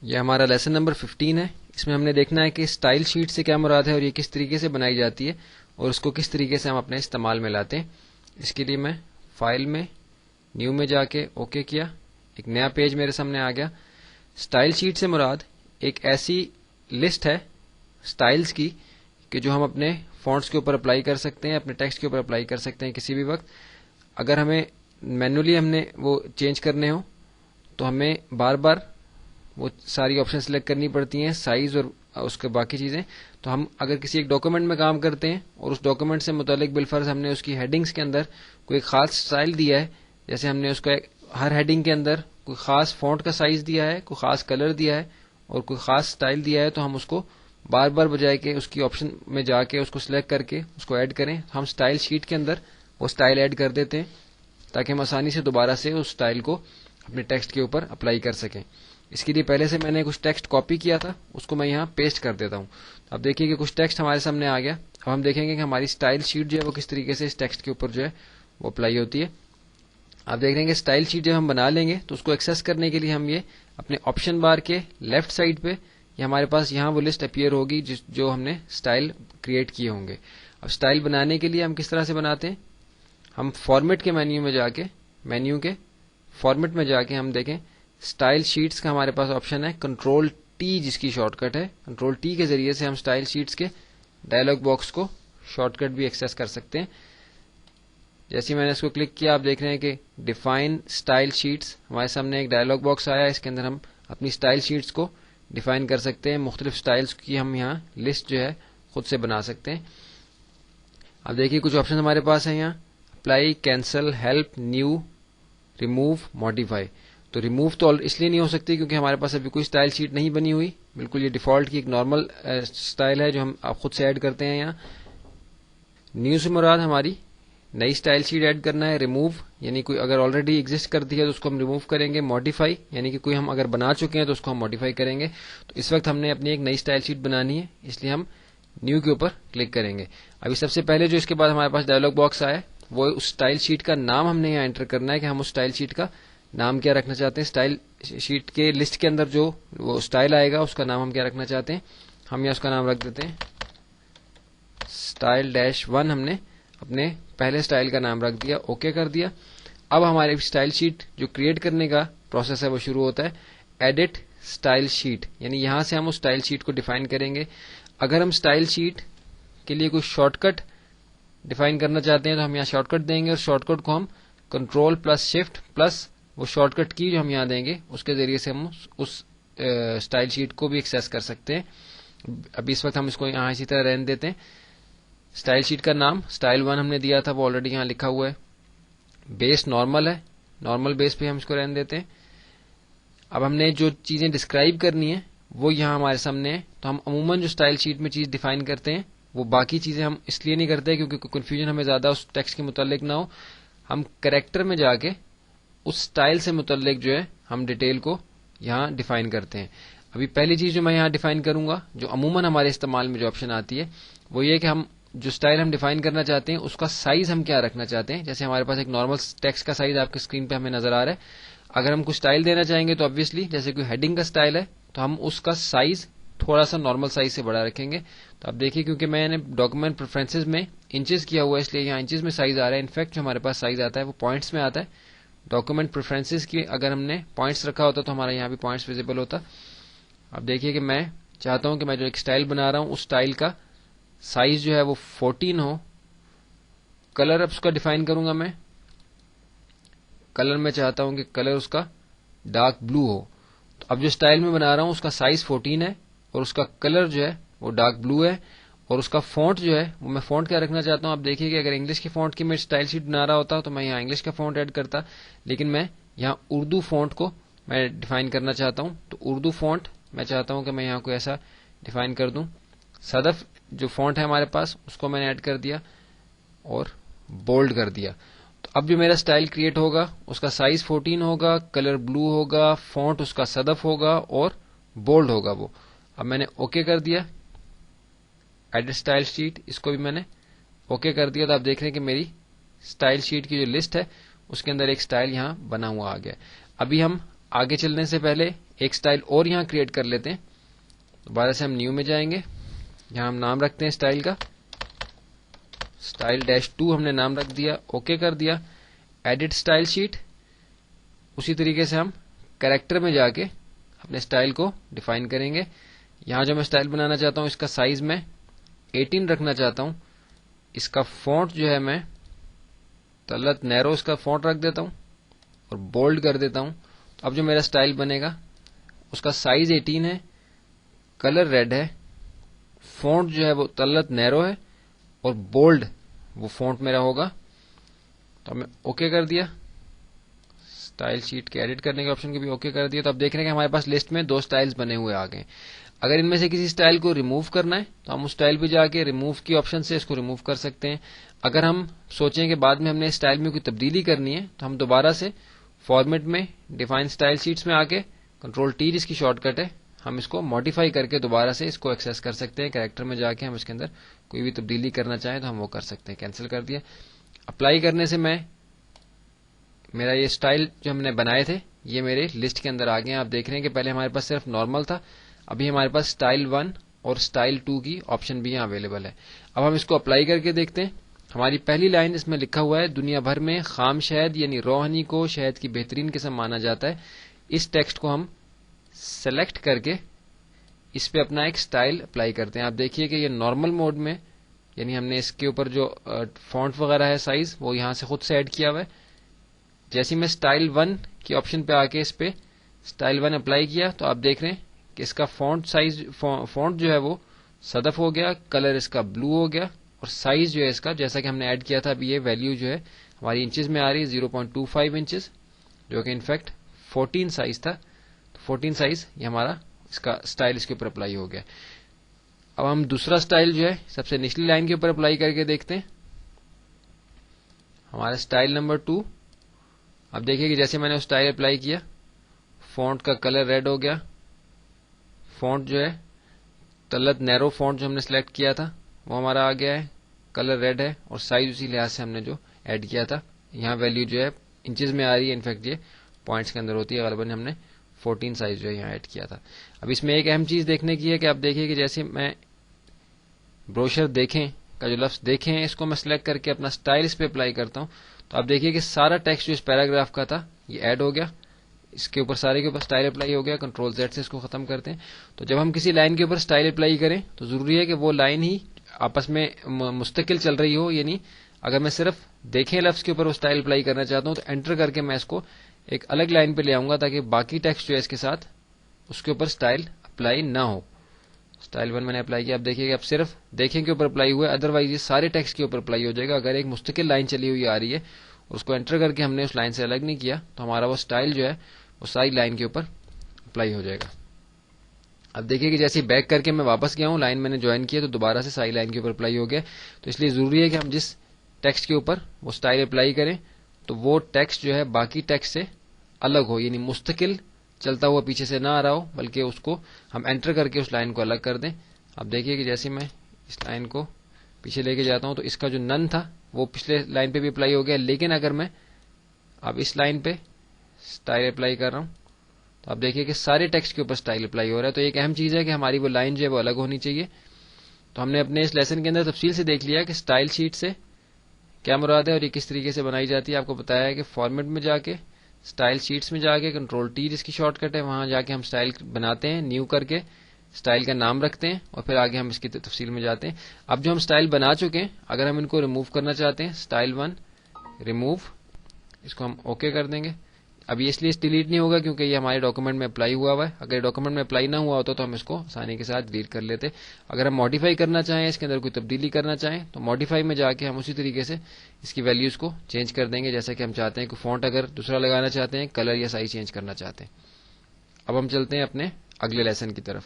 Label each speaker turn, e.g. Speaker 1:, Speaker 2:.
Speaker 1: یہ ہمارا lesson number 15 ہے. اس میں ہم نے دیکھنا ہے کہ اسٹائل شیٹ سے کیا مراد ہے اور یہ کس طریقے سے بنائی جاتی ہے اور اس کو کس طریقے سے ہم اپنے استعمال میں لاتے ہیں. اس کے لیے میں فائل میں نیو میں جا کے اوکے کیا. ایک نیا پیج میرے سامنے آ گیا. اسٹائل شیٹ سے مراد ایک ایسی لسٹ ہے اسٹائلز کی کہ جو ہم اپنے فونٹس کے اوپر اپلائی کر سکتے ہیں, اپنے ٹیکسٹ کے اوپر اپلائی کر سکتے ہیں کسی بھی وقت. اگر ہمیں مینولی ہم نے وہ چینج کرنے ہوں تو ہمیں بار بار وہ ساری آپشن سلیکٹ کرنی پڑتی ہیں, سائز اور اس کے باقی چیزیں. تو ہم اگر کسی ایک ڈاکومنٹ میں کام کرتے ہیں اور اس ڈاکومنٹ سے متعلق بالفرض ہم نے اس کی ہیڈنگز کے اندر کوئی خاص اسٹائل دیا ہے, جیسے ہم نے اس کا ہر ہیڈنگ کے اندر کوئی خاص فونٹ کا سائز دیا ہے, کوئی خاص کلر دیا ہے اور کوئی خاص اسٹائل دیا ہے, تو ہم اس کو بار بار بجائے کہ اس کی آپشن میں جا کے اس کو سلیکٹ کر کے اس کو ایڈ کریں, ہم اسٹائل شیٹ کے اندر وہ اسٹائل ایڈ کر دیتے ہیں تاکہ ہم آسانی سے دوبارہ سے اس اسٹائل کو اپنے ٹیکسٹ کے اوپر اپلائی کر سکیں. اس کے لیے پہلے سے میں نے کچھ ٹیکسٹ کاپی کیا تھا, اس کو میں یہاں پیسٹ کر دیتا ہوں. اب دیکھیے کہ کچھ ٹیکسٹ ہمارے سامنے آ گیا. اب ہم دیکھیں گے کہ ہماری اسٹائل شیٹ جو ہے وہ کس طریقے سے اس ٹیکسٹ کے اوپر جو ہے وہ اپلائی ہوتی ہے. آپ دیکھ رہے ہیں کہ اسٹائل شیٹ جب ہم بنا لیں گے تو اس کو ایکسیس کرنے کے لیے ہم یہ اپنے آپشن بار کے لیفٹ سائڈ پہ یہ ہمارے پاس یہاں وہ لسٹ اپیئر ہوگی جو ہم نے اسٹائل کریٹ کیے ہوں گے. اب اسٹائل بنانے کے لیے ہم کس طرح سے بناتے ہیں, ہم فارمیٹ کے مینیو میں جا کے مینیو کے فارمیٹ میں جا کے ہم دیکھیں اسٹائل شیٹس کا ہمارے پاس آپشن ہے کنٹرول ٹی, جس کی شارٹ کٹ ہے. کنٹرول ٹی کے ذریعے سے ہم اسٹائل شیٹس کے ڈائلاگ باکس کو شارٹ کٹ بھی ایکسیس کر سکتے ہیں. جیسے میں نے اس کو کلک کیا آپ دیکھ رہے ہیں کہ ڈیفائن اسٹائل شیٹس ہمارے سامنے ایک ڈائلاگ باکس آیا. اس کے اندر ہم اپنی اسٹائل شیٹس کو ڈیفائن کر سکتے ہیں, مختلف اسٹائلس کی ہم یہاں لسٹ جو ہے خود سے بنا سکتے ہیں. اب دیکھیے کچھ آپشن ہمارے پاس ہیں یہاں, apply, cancel, help, new, remove, modify. تو ریموو تو اس لیے نہیں ہو سکتی کیونکہ ہمارے پاس ابھی کوئی اسٹائل شیٹ نہیں بنی ہوئی, بالکل یہ ڈیفالٹ کی ایک نارمل اسٹائل ہے جو ہم خود سے ایڈ کرتے ہیں یہاں. نیو سے مراد ہماری نئی اسٹائل شیٹ ایڈ کرنا ہے. ریموو یعنی کوئی اگر آلریڈی ایگزسٹ کرتی ہے تو اس کو ہم ریموو کریں گے. ماڈیفائی یعنی کہ کوئی ہم اگر بنا چکے ہیں تو اس کو ہم ماڈیفائی کریں گے. تو اس وقت ہم نے اپنی ایک نئی اسٹائل شیٹ بنانی ہے, اس لیے ہم نیو کے اوپر کلک کریں گے. ابھی سب سے پہلے جو اس کے بعد ہمارے پاس ڈائلاگ باکس آیا وہ اس اسٹائل شیٹ کا نام ہم نے یہاں انٹر کرنا ہے کہ ہم اس اسٹائل شیٹ کا نام کیا رکھنا چاہتے ہیں. اسٹائل شیٹ کے لسٹ کے اندر جو وہ اسٹائل آئے گا اس کا نام ہم کیا رکھنا چاہتے ہیں. ہم یہاں اس کا نام رکھ دیتے ہیں اسٹائل-1. ہم نے اپنے پہلے اسٹائل کا نام رکھ دیا, اوکے کر دیا. اب ہمارے اسٹائل شیٹ جو کریٹ کرنے کا پروسیس ہے وہ شروع ہوتا ہے. ایڈٹ اسٹائل شیٹ یعنی یہاں سے ہم اس اسٹائل شیٹ کو ڈیفائن کریں گے. اگر ہم اسٹائل شیٹ کے لیے کوئی شارٹ کٹ ڈیفائن کرنا چاہتے ہیں تو ہم یہاں شارٹ کٹ دیں گے, اور شارٹ کٹ کو ہم کنٹرول پلس شفٹ پلس وہ شارٹ کٹ کی جو ہم یہاں دیں گے اس کے ذریعے سے ہم اس اسٹائل شیٹ کو بھی ایکسیس کر سکتے ہیں. ابھی اس وقت ہم اس کو یہاں اسی طرح رہنے دیتے ہیں. اسٹائل شیٹ کا نام اسٹائل-1 ہم نے دیا تھا, وہ آلریڈی یہاں لکھا ہوا ہے. بیس نارمل ہے, نارمل بیس پہ ہم اس کو رہنے دیتے ہیں. اب ہم نے جو چیزیں ڈسکرائب کرنی ہیں وہ یہاں ہمارے سامنے ہے. تو ہم عموماً جو اسٹائل شیٹ میں چیز ڈیفائن کرتے ہیں وہ باقی چیزیں ہم اس لیے نہیں کرتے کیونکہ کنفیوژن ہمیں زیادہ اس ٹیکسٹ کے متعلق نہ ہو. ہم کریکٹر میں جا کے اس اسٹائل سے متعلق جو ہے ہم ڈیٹیل کو یہاں ڈیفائن کرتے ہیں. ابھی پہلی چیز جو میں یہاں ڈیفائن کروں گا جو عموماً ہمارے استعمال میں جو آپشن آتی ہے وہ یہ کہ ہم جو اسٹائل ہم ڈیفائن کرنا چاہتے ہیں اس کا سائز ہم کیا رکھنا چاہتے ہیں. جیسے ہمارے پاس ایک نارمل ٹیکسٹ کا سائز آپ کے اسکرین پہ ہمیں نظر آ رہا ہے. اگر ہم کچھ اسٹائل دینا چاہیں گے تو obviously جیسے کوئی ہیڈنگ کا اسٹائل ہے تو ہم اس کا سائز تھوڑا سا نارمل سائز سے بڑا رکھیں گے. تو اب دیکھیے کیونکہ میں نے ڈاکومنٹ پریفرنسز میں انچز کیا ہوا ہے اس لیے یہاں انچز میں سائز آ رہا ہے. انفیکٹ جو ہمارے پاس سائز آتا ہے وہ پوائنٹس میں آتا ہے. ڈاکومنٹ پریفرنسز کی اگر ہم نے پوائنٹس رکھا ہوتا تو ہمارا یہاں بھی پوائنٹس ویزیبل ہوتا. اب دیکھیے کہ میں چاہتا ہوں کہ میں جو ایک اسٹائل بنا رہا ہوں اس اسٹائل کا سائز جو ہے وہ 14 ہو. کلر اب اس کا ڈیفائن کروں گا میں. کلر میں چاہتا ہوں کہ کلر اس کا ڈارک بلو ہو. تو اب جو اسٹائل میں بنا رہا ہوں اس کا سائز 14 ہے اور اس کا کلر جو ہے وہ ڈارک بلو ہے, اور اس کا فونٹ جو ہے وہ میں فونٹ کیا رکھنا چاہتا ہوں. آپ دیکھیے کہ اگر انگلش کی فونٹ کی میں اسٹائل شیٹ بنا رہا ہوتا تو میں یہاں انگلش کا فونٹ ایڈ کرتا, لیکن میں یہاں اردو فونٹ کو میں ڈیفائن کرنا چاہتا ہوں. تو اردو فونٹ میں چاہتا ہوں کہ میں یہاں کوئی ایسا ڈیفائن کر دوں. صدف جو فونٹ ہے ہمارے پاس اس کو میں نے ایڈ کر دیا اور بولڈ کر دیا. تو اب جو میرا اسٹائل کریٹ ہوگا اس کا سائز 14 ہوگا, کلر بلو ہوگا, فونٹ اس کا صدف ہوگا اور بولڈ ہوگا وہ. اب میں نے اوکے کر دیا. ایڈٹ اسٹائل شیٹ اس کو بھی میں نے اوکے کر دیا. تو آپ دیکھ رہے ہیں کہ میری اسٹائل شیٹ کی جو لسٹ ہے اس کے اندر ایک اسٹائل یہاں بنا ہوا آ گیا. ابھی ہم آگے چلنے سے پہلے ایک سٹائل اور یہاں کریٹ کر لیتے ہیں. دوبارہ سے ہم نیو میں جائیں گے, یہاں ہم نام رکھتے ہیں اسٹائل کا, style-2 ہم نے نام رکھ دیا, اوکے کر دیا. ایڈٹ اسٹائل شیٹ, اسی طریقے سے ہم کریکٹر میں جا کے اپنے اسٹائل کو ڈیفائن کریں گے. یہاں جو میں اسٹائل بنانا چاہتا ہوں اس کا سائز میں 18 رکھنا چاہتا ہوں. اس کا فونٹ جو ہے میں تلت نیرو اس کا فونٹ رکھ دیتا ہوں اور بولڈ کر دیتا ہوں. اب جو میرا اسٹائل بنے گا اس کا سائز 18 ہے, کلر ریڈ ہے, فونٹ جو ہے وہ تلت نیرو ہے اور بولڈ وہ فونٹ میرا ہوگا. تو ہم نے اوکے کر دیا, اسٹائل شیٹ کے ایڈٹ کرنے کے آپشن کو بھی اوکے کر دیا. تو اب دیکھ رہے ہیں کہ ہمارے پاس لسٹ میں 2 سٹائلز بنے ہوئے آ گئے. اگر ان میں سے کسی سٹائل کو ریموو کرنا ہے تو ہم اس سٹائل پہ جا کے ریموو کی آپشن سے اس کو ریموو کر سکتے ہیں. اگر ہم سوچیں کہ بعد میں ہم نے سٹائل میں کوئی تبدیلی کرنی ہے تو ہم دوبارہ سے فارمیٹ میں ڈیفائن سٹائل شیٹس میں آ کے کنٹرول ٹی جس کی شارٹ کٹ ہے, ہم اس کو ماڈیفائی کر کے دوبارہ سے اس کو ایکسیس کر سکتے ہیں. کریکٹر میں جا کے ہم اس کے اندر کوئی بھی تبدیلی کرنا چاہیں تو ہم وہ کر سکتے ہیں. کینسل کر دیا. اپلائی کرنے سے میرا یہ سٹائل جو ہم نے بنائے تھے یہ میرے لسٹ کے اندر آ گئے ہیں. آپ دیکھ رہے ہیں کہ پہلے ہمارے پاس صرف نارمل تھا, ابھی ہمارے پاس اسٹائل 1 اور اسٹائل 2 کی آپشن بھی یہاں اویلیبل ہے. اب ہم اس کو اپلائی کر کے دیکھتے ہیں. ہماری پہلی لائن اس میں لکھا ہوا ہے دنیا بھر میں خام شہد یعنی رو ہنی کو شہد کی بہترین قسم مانا جاتا ہے. اس ٹیکسٹ کو ہم سلیکٹ کر کے اس پہ اپنا ایک سٹائل اپلائی کرتے ہیں. آپ دیکھیے کہ یہ نارمل موڈ میں, یعنی ہم نے اس کے اوپر جو فونٹ وغیرہ ہے سائز وہ یہاں سے خود سے ایڈ کیا ہوا ہے. جیسے میں اسٹائل 1 کی آپشن پہ آ کے اس پہ اسٹائل 1 اپلائی کیا تو آپ دیکھ رہے ہیں کہ اس کا فونٹ جو ہے وہ صدف ہو گیا, کلر اس کا بلو ہو گیا, اور سائز جو ہے اس کا جیسا کہ ہم نے ایڈ کیا تھا ابھی یہ ویلیو جو ہے ہماری انچز میں آ رہی ہے 0.25 انچز, جو کہ انفیکٹ 14 سائز تھا. تو 14 سائز یہ ہمارا اس کا اسٹائل اس کے اوپر اپلائی ہو گیا. اب ہم دوسرا اسٹائل جو ہے سب سے نچلی لائن کے اوپر اپلائی کر کے دیکھتے ہیں. ہمارا اسٹائل نمبر 2, اب دیکھیے کہ جیسے میں نے اسٹائل اپلائی کیا فونٹ کا کلر ریڈ ہو گیا, فونٹ جو ہے تلت نیرو فونٹ جو ہم نے سلیکٹ کیا تھا وہ ہمارا آ گیا ہے, کلر ریڈ ہے, اور سائز اسی لحاظ سے ہم نے جو ایڈ کیا تھا یہاں ویلیو جو ہے انچز میں آ رہی ہے, انفیکٹ یہ پوائنٹس کے اندر ہوتی ہے, غالباً ہم نے 14 سائز جو ہے یہاں ایڈ کیا تھا. اب اس میں ایک اہم چیز دیکھنے کی ہے کہ آپ دیکھیے کہ جیسے میں بروشر دیکھیں کا جو لفظ دیکھیں اس کو میں سلیکٹ کر کے اپنا اسٹائل اس پہ اپلائی کرتا ہوں تو آپ دیکھیے کہ سارا ٹیکسٹ جو اس پیراگراف کا تھا یہ ایڈ ہو گیا, اس کے اوپر سارے کے اوپر اسٹائل اپلائی ہو گیا. کنٹرول زیڈ سے اس کو ختم کرتے ہیں. تو جب ہم کسی لائن کے اوپر اسٹائل اپلائی کریں تو ضروری ہے کہ وہ لائن ہی آپس میں مستقل چل رہی ہو, یعنی اگر میں صرف دیکھیں لفظ کے اوپر وہ اسٹائل اپلائی کرنا چاہتا ہوں تو انٹر کر کے میں اس کو ایک الگ لائن پہ لے آؤں گا تاکہ باقی ٹیکسٹ جو ہے اس کے ساتھ اس کے اوپر اسٹائل اپلائی نہ ہو. اسٹائل 1 میں نے اپلائی کیا, اب دیکھیے کہ اب صرف دیکھیں کے اوپر اپلائی ہوا ہے, ادروائز یہ سارے ٹیکسٹ کے اوپر اپلائی ہو جائے گا. اگر ایک مستقل لائن چلی ہوئی آ رہی ہے اور اس کو انٹر کر کے ہم نے اس لائن سے الگ نہیں کیا تو ہمارا وہ اسٹائل جو ہے وہ ساری لائن کے اوپر اپلائی ہو جائے گا. اب دیکھیے کہ جیسے بیک کر کے میں واپس گیا ہوں, لائن میں نے جوائن کیا تو دوبارہ سے ساری لائن کے اوپر اپلائی ہو گیا. تو اس لیے ضروری ہے کہ ہم جس ٹیکسٹ کے اوپر وہ اسٹائل اپلائی کریں تو وہ ٹیکسٹ جو ہے باقی ٹیکسٹ سے الگ ہو, یعنی مستقل چلتا ہوا پیچھے سے نہ آ رہا ہو, بلکہ اس کو ہم انٹر کر کے اس لائن کو الگ کر دیں. اب دیکھیے کہ جیسے میں اس لائن کو پیچھے لے کے جاتا ہوں تو اس کا جو نن تھا وہ پچھلے لائن پہ بھی اپلائی ہو گیا, لیکن اگر میں اب اس لائن پہ اسٹائل اپلائی کر رہا ہوں تو آپ دیکھیے کہ سارے ٹیکسٹ کے اوپر اسٹائل اپلائی ہو رہا ہے. تو ایک اہم چیز ہے کہ ہماری وہ لائن جو ہے وہ الگ ہونی چاہیے. تو ہم نے اپنے اس لیسن کے اندر تفصیل سے دیکھ لیا کہ اسٹائل شیٹ سے کیا مراد ہے اور یہ کس طریقے سے بنائی جاتی ہے. آپ کو بتایا ہے کہ فارمیٹ میں جا کے اسٹائل شیٹس میں جا کے کنٹرول ٹی جس کی شارٹ کٹ ہے وہاں جا کے ہم اسٹائل بناتے ہیں, نیو کر کے اسٹائل کا نام رکھتے ہیں اور پھر آگے ہم اس کی تفصیل میں جاتے ہیں. اب جو ہم اسٹائل بنا چکے ہیں اگر ہم ان کو ریموو کرنا چاہتے ہیں اسٹائل 1 ریموو, اس کو ہم اوکے کر دیں گے. اب یہ اس لیے ڈیلیٹ نہیں ہوگا کیونکہ یہ ہمارے ڈاکومنٹ میں اپلائی ہوا ہے. اگر ڈاکومنٹ میں اپلائی نہ ہوا ہوتا تو ہم اس کو آسانی کے ساتھ ڈیلیٹ کر لیتے. اگر ہم ماڈیفائی کرنا چاہیں, اس کے اندر کوئی تبدیلی کرنا چاہیں تو ماڈیفائی میں جا کے ہم اسی طریقے سے اس کی ویلیوز کو چینج کر دیں گے جیسا کہ ہم چاہتے ہیں کہ فونٹ اگر دوسرا لگانا چاہتے ہیں, کلر یا سائز چینج کرنا چاہتے ہیں. اب ہم چلتے ہیں اپنے اگلے لیسن کی طرف.